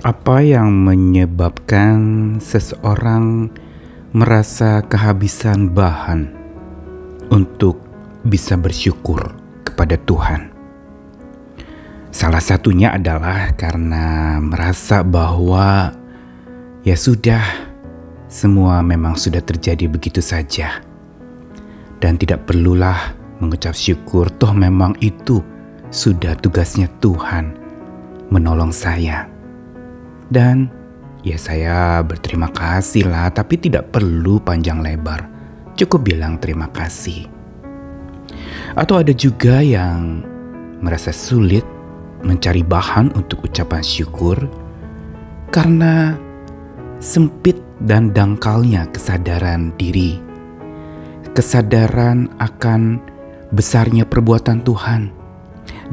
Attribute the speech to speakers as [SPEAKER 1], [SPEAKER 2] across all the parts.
[SPEAKER 1] Apa yang menyebabkan seseorang merasa kehabisan bahan untuk bisa bersyukur kepada Tuhan? Salah satunya adalah karena merasa bahwa ya sudah, semua memang sudah terjadi begitu saja. Dan tidak perlulah mengucap syukur, toh memang itu sudah tugasnya Tuhan menolong saya. Dan ya saya berterima kasih lah, tapi tidak perlu panjang lebar. Cukup bilang terima kasih. Atau ada juga yang merasa sulit mencari bahan untuk ucapan syukur karena sempit dan dangkalnya kesadaran diri. Kesadaran akan besarnya perbuatan Tuhan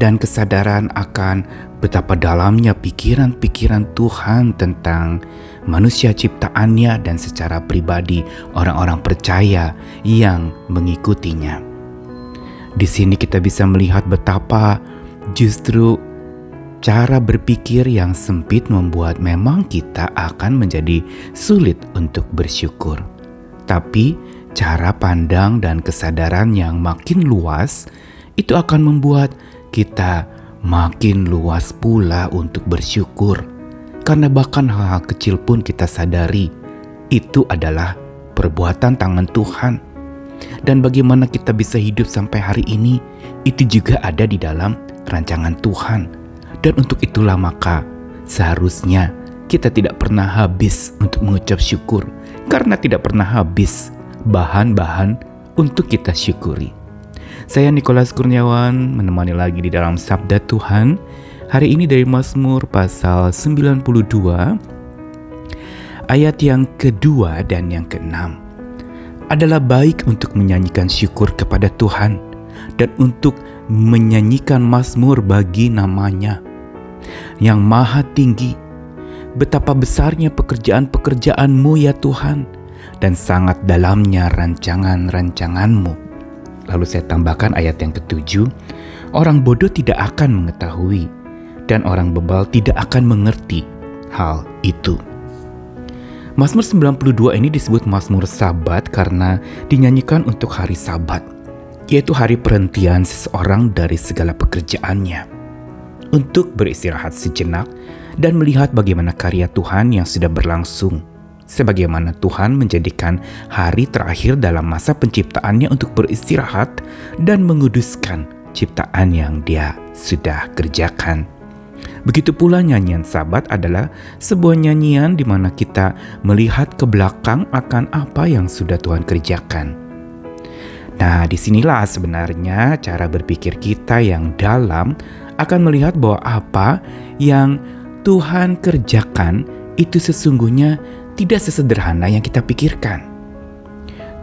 [SPEAKER 1] dan kesadaran akan betapa dalamnya pikiran-pikiran Tuhan tentang manusia ciptaannya dan secara pribadi orang-orang percaya yang mengikutinya. Di sini kita bisa melihat betapa justru cara berpikir yang sempit membuat memang kita akan menjadi sulit untuk bersyukur. Tapi cara pandang dan kesadaran yang makin luas itu akan membuat kita makin luas pula untuk bersyukur. Karena bahkan hal-hal kecil pun kita sadari itu adalah perbuatan tangan Tuhan. Dan bagaimana kita bisa hidup sampai hari ini itu juga ada di dalam rancangan Tuhan. Dan untuk itulah maka seharusnya kita tidak pernah habis untuk mengucap syukur. Karena tidak pernah habis bahan-bahan untuk kita syukuri. Saya Nikolas Kurniawan menemani lagi di dalam Sabda Tuhan. Hari ini dari Mazmur pasal 92 ayat yang kedua dan yang keenam. Adalah baik untuk menyanyikan syukur kepada Tuhan dan untuk menyanyikan mazmur bagi namanya yang maha tinggi. Betapa besarnya pekerjaan-pekerjaan-Mu ya Tuhan, dan sangat dalamnya rancangan-rancangan-Mu. Lalu saya tambahkan ayat yang ketujuh, orang bodoh tidak akan mengetahui, dan orang bebal tidak akan mengerti hal itu. Mazmur 92 ini disebut Mazmur Sabat karena dinyanyikan untuk hari Sabat, yaitu hari perhentian seseorang dari segala pekerjaannya, untuk beristirahat sejenak dan melihat bagaimana karya Tuhan yang sudah berlangsung. Sebagaimana Tuhan menjadikan hari terakhir dalam masa penciptaannya untuk beristirahat dan menguduskan ciptaan yang Dia sudah kerjakan. Begitu pula nyanyian Sabat adalah sebuah nyanyian di mana kita melihat ke belakang akan apa yang sudah Tuhan kerjakan. Nah, disinilah sebenarnya cara berpikir kita yang dalam akan melihat bahwa apa yang Tuhan kerjakan itu sesungguhnya tidak sesederhana yang kita pikirkan.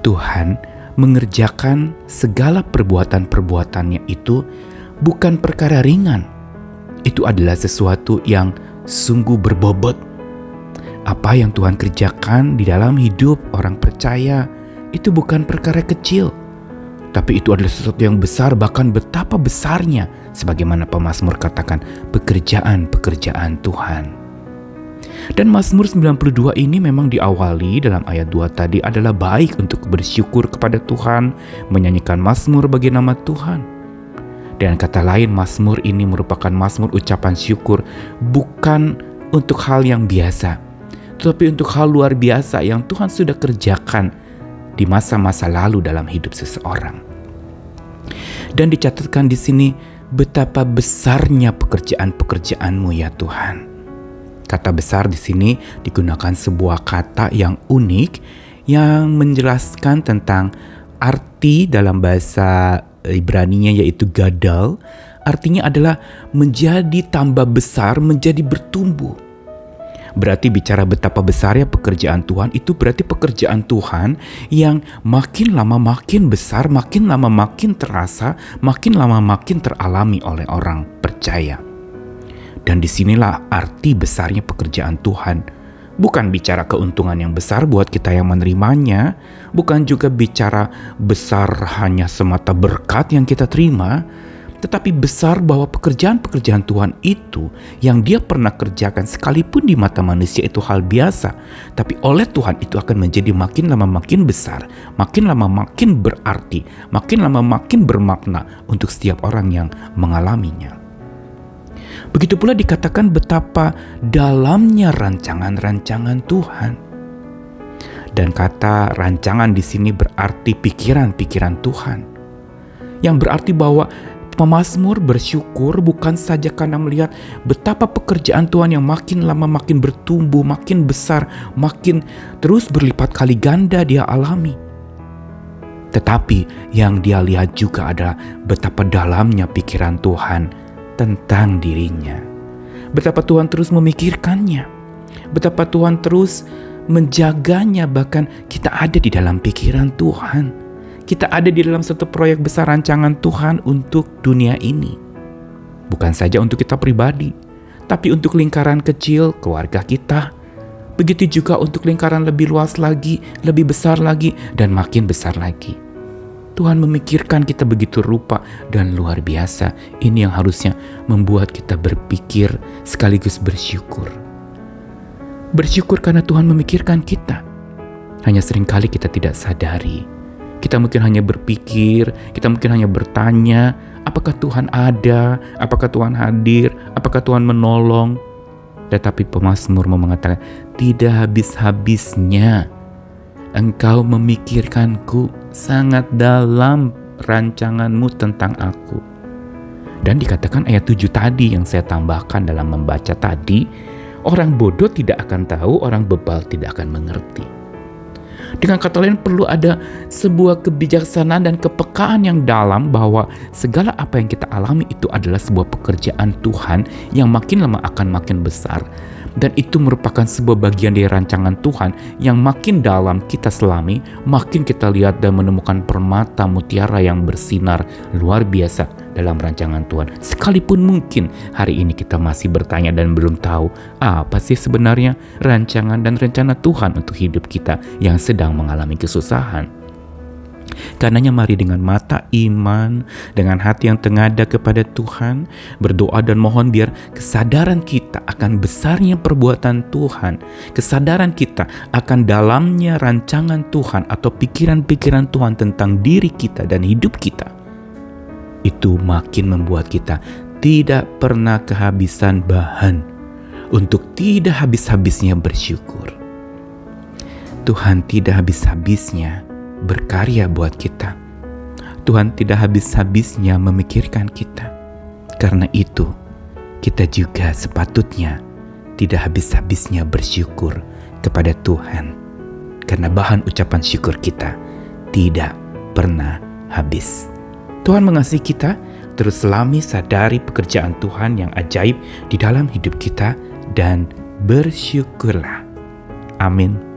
[SPEAKER 1] Tuhan mengerjakan segala perbuatan-perbuatannya itu bukan perkara ringan. Itu adalah sesuatu yang sungguh berbobot. Apa yang Tuhan kerjakan di dalam hidup orang percaya itu bukan perkara kecil. Tapi itu adalah sesuatu yang besar, bahkan betapa besarnya, sebagaimana pemazmur katakan, pekerjaan-pekerjaan Tuhan. Dan Mazmur 92 ini memang diawali dalam ayat 2 tadi adalah baik untuk bersyukur kepada Tuhan, menyanyikan mazmur bagi nama Tuhan. Dan kata lain, mazmur ini merupakan mazmur ucapan syukur, bukan untuk hal yang biasa, tetapi untuk hal luar biasa yang Tuhan sudah kerjakan di masa-masa lalu dalam hidup seseorang. Dan dicatatkan di sini betapa besarnya pekerjaan-pekerjaan-Mu ya Tuhan. Kata besar di sini digunakan sebuah kata yang unik yang menjelaskan tentang arti dalam bahasa Ibraninya yaitu gadal. Artinya adalah menjadi tambah besar, menjadi bertumbuh. Berarti bicara betapa besarnya pekerjaan Tuhan, itu berarti pekerjaan Tuhan yang makin lama makin besar, makin lama makin terasa, makin lama makin teralami oleh orang percaya. Dan disinilah arti besarnya pekerjaan Tuhan. Bukan bicara keuntungan yang besar buat kita yang menerimanya, bukan juga bicara besar hanya semata berkat yang kita terima, tetapi besar bahwa pekerjaan-pekerjaan Tuhan itu yang dia pernah kerjakan sekalipun di mata manusia itu hal biasa, tapi oleh Tuhan itu akan menjadi makin lama makin besar, makin lama makin berarti, makin lama makin bermakna untuk setiap orang yang mengalaminya. Begitu pula dikatakan betapa dalamnya rancangan-rancangan Tuhan. Dan kata rancangan di sini berarti pikiran-pikiran Tuhan. Yang berarti bahwa pemazmur bersyukur bukan saja karena melihat betapa pekerjaan Tuhan yang makin lama makin bertumbuh, makin besar, makin terus berlipat kali ganda dia alami. Tetapi yang dia lihat juga adalah betapa dalamnya pikiran Tuhan tentang dirinya. Betapa Tuhan terus memikirkannya. Betapa Tuhan terus menjaganya, bahkan kita ada di dalam pikiran Tuhan. Kita ada di dalam satu proyek besar rancangan Tuhan untuk dunia ini. Bukan saja untuk kita pribadi, tapi untuk lingkaran kecil keluarga kita. Begitu juga untuk lingkaran lebih luas lagi, lebih besar lagi, dan makin besar lagi. Tuhan memikirkan kita begitu rupa dan luar biasa. Ini yang harusnya membuat kita berpikir sekaligus bersyukur. Bersyukur karena Tuhan memikirkan kita. Hanya seringkali kita tidak sadari. Kita mungkin hanya berpikir, kita mungkin hanya bertanya, apakah Tuhan ada, apakah Tuhan hadir, apakah Tuhan menolong. Tetapi pemazmur mengatakan, tidak habis-habisnya Engkau memikirkanku, sangat dalam rancanganmu tentang aku. Dan dikatakan ayat 7 tadi yang saya tambahkan dalam membaca tadi, orang bodoh tidak akan tahu, orang bebal tidak akan mengerti. Dengan kata lain perlu ada sebuah kebijaksanaan dan kepekaan yang dalam bahwa segala apa yang kita alami itu adalah sebuah pekerjaan Tuhan yang makin lama akan makin besar. Dan itu merupakan sebuah bagian dari rancangan Tuhan yang makin dalam kita selami, makin kita lihat dan menemukan permata mutiara yang bersinar luar biasa dalam rancangan Tuhan. Sekalipun mungkin hari ini kita masih bertanya dan belum tahu apa sih sebenarnya rancangan dan rencana Tuhan untuk hidup kita yang sedang mengalami kesusahan. Karenanya mari dengan mata iman, dengan hati yang tengada kepada Tuhan, berdoa dan mohon biar kesadaran kita akan besarnya perbuatan Tuhan, kesadaran kita akan dalamnya rancangan Tuhan atau pikiran-pikiran Tuhan tentang diri kita dan hidup kita, itu makin membuat kita tidak pernah kehabisan bahan untuk tidak habis-habisnya bersyukur. Tuhan tidak habis-habisnya berkarya buat kita. Tuhan tidak habis-habisnya memikirkan kita. Karena itu, kita juga sepatutnya tidak habis-habisnya bersyukur kepada Tuhan. Karena bahan ucapan syukur kita tidak pernah habis. Tuhan mengasihi kita, terus selami sadari pekerjaan Tuhan yang ajaib di dalam hidup kita dan bersyukurlah. Amin.